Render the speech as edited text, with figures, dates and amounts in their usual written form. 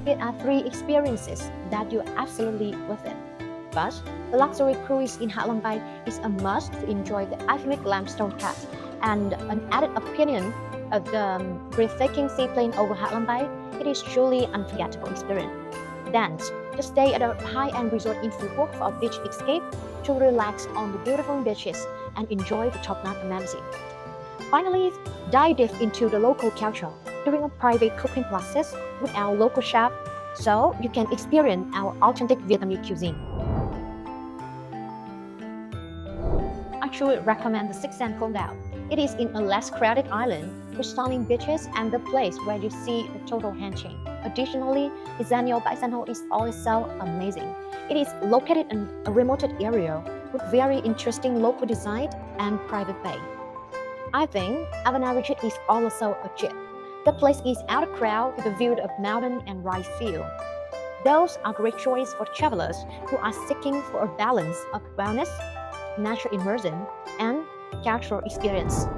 Here are 3 experiences that you're absolutely worth it. First, the luxury cruise in Ha Long Bay is a must to enjoy the iconic limestone karsts and an added opinion of the breathtaking seaplane over Ha Long Bay. It is truly unforgettable experience. Then, just stay at a high-end resort in Phu Quoc for a beach escape to relax on the beautiful beaches and enjoy the top-notch amenities. Finally, dive deep into the local culture during a private cooking classes with our local chef so you can experience our authentic Vietnamese cuisine. I truly recommend the Six Sense Dao. It is in a less crowded island with stunning beaches and the place where you see the total handshake. Additionally, Izanio Bai San Ho is also amazing. It is located in a remote area with very interesting local design and private bay. I think Havana Retreat is also a gem. The place is out of crowd with a view of mountain and rice field. Those are great choices for travelers who are seeking for a balance of wellness, natural immersion, and cultural experience.